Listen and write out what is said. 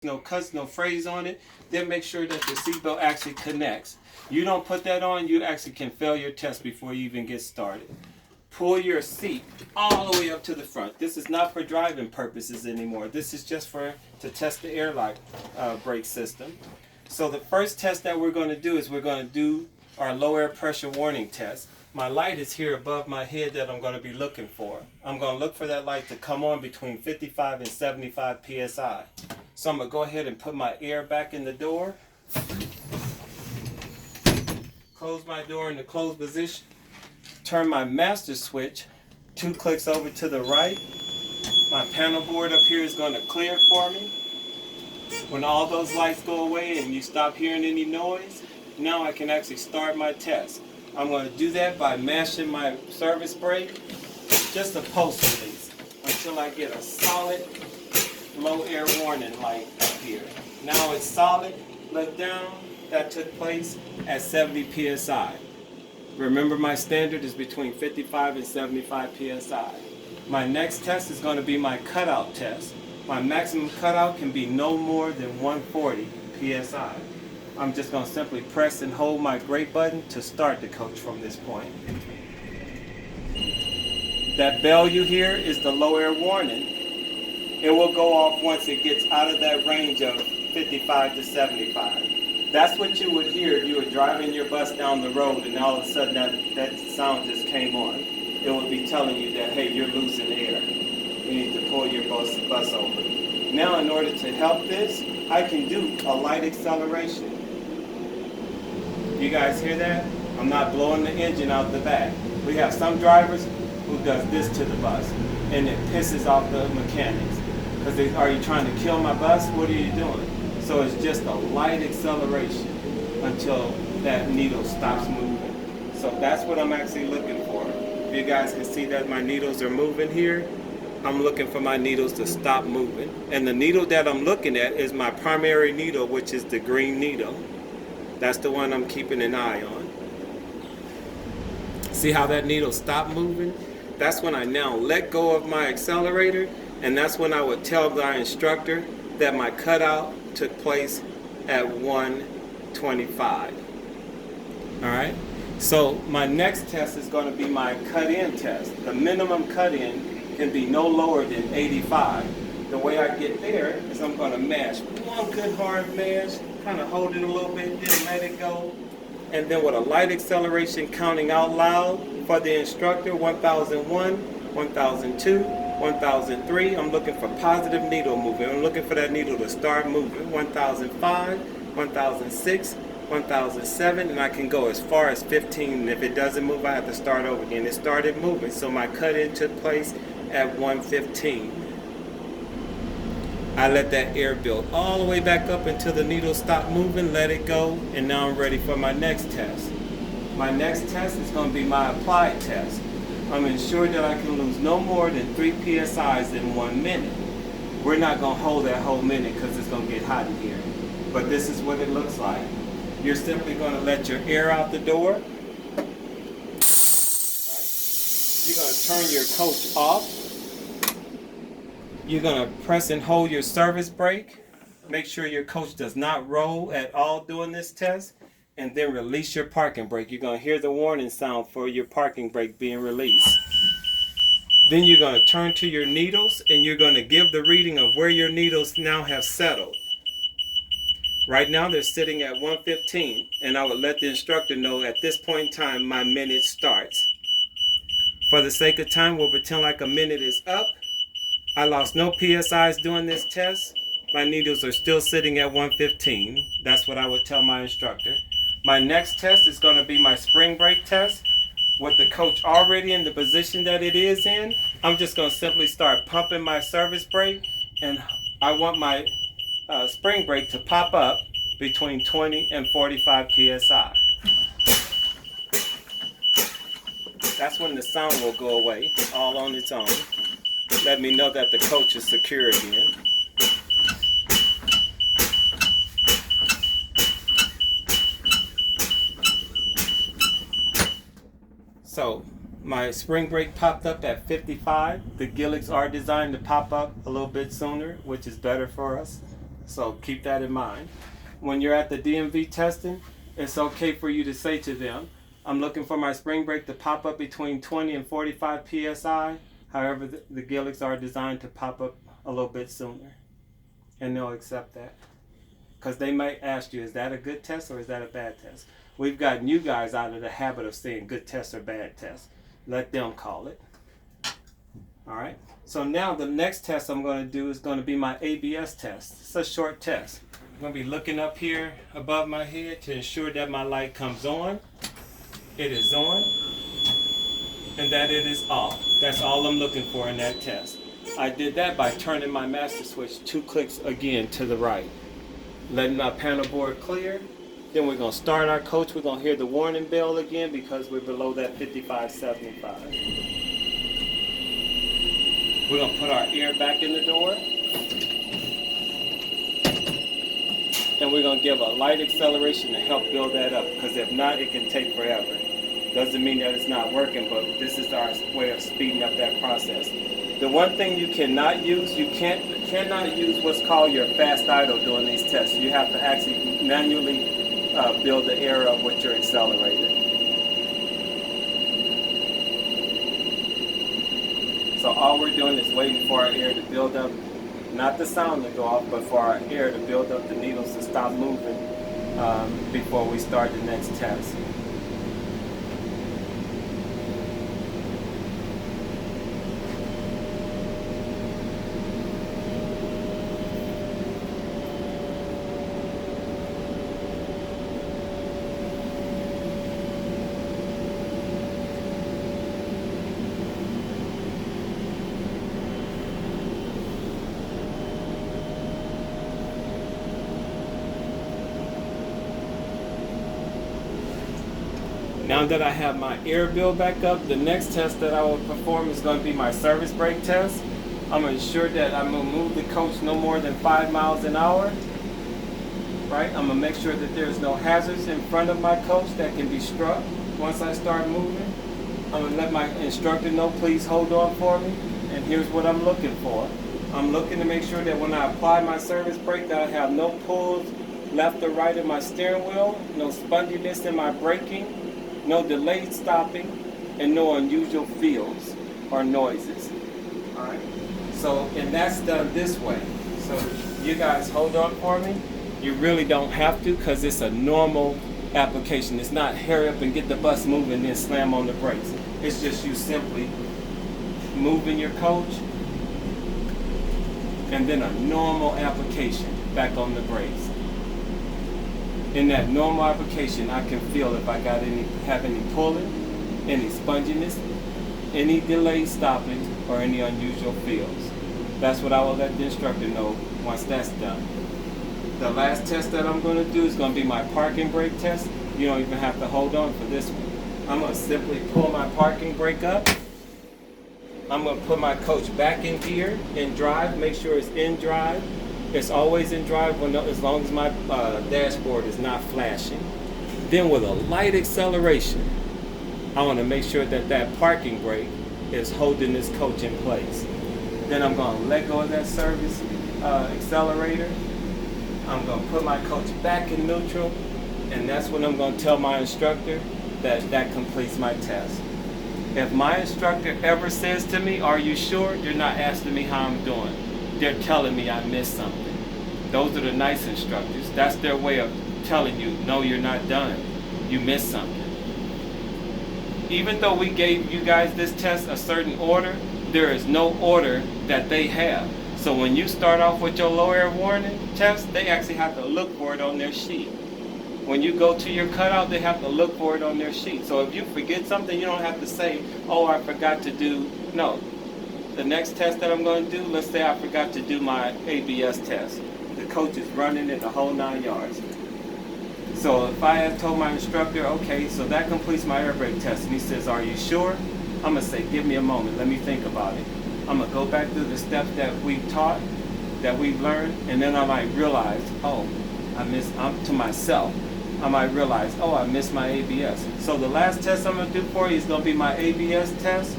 no cuts, no frays on it, then make sure that the seatbelt actually connects. You don't put that on, you actually can fail your test before you even get started. Pull your seat all the way up to the front. This is not for driving purposes anymore. This is just to test the airlock brake system. So the first test that we're going to do is we're going to do our low air pressure warning test. My light is here above my head that I'm going to be looking for. I'm going to look for that light to come on between 55 and 75 psi. So I'm going to go ahead and put my air back in the door. Close my door in the closed position. Turn my master switch 2 clicks over to the right. My panel board up here is going to clear for me. When all those lights go away and you stop hearing any noise, now I can actually start my test. I'm going to do that by mashing my service brake, just a pulse release, until I get a solid low air warning light up here. Now it's solid. Look down. That took place at 70 psi. Remember, my standard is between 55 and 75 psi. My next test is going to be my cutout test. My maximum cutout can be no more than 140 psi. I'm just going to simply press and hold my brake button to start the coach from this point. That bell you hear is the low air warning. It will go off once it gets out of that range of 55 to 75. That's what you would hear if you were driving your bus down the road and all of a sudden that sound just came on. It would be telling you that, hey, you're losing air. You need to pull your bus over. Now, in order to help this, I can do a light acceleration. You guys hear that? I'm not blowing the engine out the back. We have some drivers who does this to the bus, and it pisses off the mechanics. Because are you trying to kill my bus? What are you doing? So it's just a light acceleration until that needle stops moving. So that's what I'm actually looking for. If you guys can see that my needles are moving here, I'm looking for my needles to stop moving. And the needle that I'm looking at is my primary needle, which is the green needle. That's the one I'm keeping an eye on. See how that needle stopped moving? That's when I now let go of my accelerator, and that's when I would tell my instructor that my cutout took place at 125. All right? So my next test is going to be my cut-in test. The minimum cut-in can be no lower than 85. The way I get there is I'm going to mash one good hard mash, kind of hold it a little bit, then let it go. And then with a light acceleration counting out loud for the instructor, 1001, 1002, 1003, I'm looking for positive needle movement. I'm looking for that needle to start moving. 1005, 1006, 1007, and I can go as far as 15. And if it doesn't move, I have to start over again. It started moving, so my cut-in took place at 115. I let that air build all the way back up until the needle stopped moving, let it go, and now I'm ready for my next test. My next test is going to be my applied test. I'm ensured that I can lose no more than 3 psi's in 1 minute. We're not going to hold that whole minute because it's going to get hot in here. But this is what it looks like. You're simply going to let your air out the door. Right? You're going to turn your coach off. You're going to press and hold your service brake. Make sure your coach does not roll at all during this test. And then release your parking brake. You're going to hear the warning sound for your parking brake being released. Then you're going to turn to your needles and you're going to give the reading of where your needles now have settled. Right now they're sitting at 115, and I would let the instructor know at this point in time my minute starts. For the sake of time, we'll pretend like a minute is up. I lost no PSIs during this test. My needles are still sitting at 115. That's what I would tell my instructor. My next test is going to be my spring brake test. With the coach already in the position that it is in, I'm just going to simply start pumping my service brake, and I want my spring brake to pop up between 20 and 45 psi. That's when the sound will go away all on its own. Let me know that the coach is secure again. So my spring brake popped up at 55. The Gilligs are designed to pop up a little bit sooner, which is better for us. So keep that in mind. When you're at the DMV testing, it's okay for you to say to them, I'm looking for my spring brake to pop up between 20 and 45 PSI. However, the Gilligs are designed to pop up a little bit sooner. And they'll accept that. Because they might ask you, is that a good test or is that a bad test? We've gotten you guys out of the habit of saying good test or bad test. Let them call it. All right. So now the next test I'm going to do is going to be my ABS test. It's a short test. I'm going to be looking up here above my head to ensure that my light comes on, it is on, and that it is off. That's all I'm looking for in that test. I did that by turning my master switch 2 clicks again to the right. Letting my panel board clear. Then we're going to start our coach. We're going to hear the warning bell again because we're below that 5575. We're going to put our ear back in the door. And we're going to give a light acceleration to help build that up, because if not, it can take forever. Doesn't mean that it's not working, but this is our way of speeding up that process. The one thing you cannot use, you cannot use what's called your fast idle during these tests. You have to actually manually build the air up with your accelerator. So all we're doing is waiting for our air to build up, not the sound to go off, but for our air to build up, the needles to stop moving before we start the next test. Now that I have my air build back up, the next test that I will perform is going to be my service brake test. I'm going to ensure that I'm going to move the coach no more than 5 miles an hour. Right? I'm going to make sure that there's no hazards in front of my coach that can be struck once I start moving. I'm going to let my instructor know, please hold on for me. And here's what I'm looking for. I'm looking to make sure that when I apply my service brake that I have no pulls left or right in my steering wheel, no sponginess in my braking, no delayed stopping, and no unusual feels or noises. All right. So, and that's done this way. So you guys hold on for me. You really don't have to, because it's a normal application. It's not hurry up and get the bus moving and then slam on the brakes. It's just you simply moving your coach and then a normal application back on the brakes. In that normal application, I can feel if I have any pulling, any sponginess, any delayed stopping, or any unusual feels. That's what I will let the instructor know once that's done. The last test that I'm going to do is going to be my parking brake test. You don't even have to hold on for this one. I'm going to simply pull my parking brake up. I'm going to put my coach back in gear, in drive, make sure it's in drive. It's always in drive as long as my dashboard is not flashing. Then with a light acceleration, I want to make sure that that parking brake is holding this coach in place. Then I'm going to let go of that service accelerator. I'm going to put my coach back in neutral, and that's when I'm going to tell my instructor that that completes my test. If my instructor ever says to me, are you sure? They're not asking me how I'm doing. They're telling me I missed something. Those are the nice instructors. That's their way of telling you, no, you're not done. You missed something. Even though we gave you guys this test a certain order, there is no order that they have. So when you start off with your low air warning test, they actually have to look for it on their sheet. When you go to your cutout, they have to look for it on their sheet. So if you forget something, you don't have to say, oh, I forgot to do, no. The next test that I'm going to do, let's say I forgot to do my ABS test. The coach is running in the whole 9 yards. So if I have told my instructor, okay, so that completes my air brake test, and he says, are you sure? I'm going to say, give me a moment, let me think about it. I'm going to go back through the steps that we've taught, that we've learned, and then I might realize, oh, I might realize, oh, I missed my ABS. So the last test I'm going to do for you is going to be my ABS test.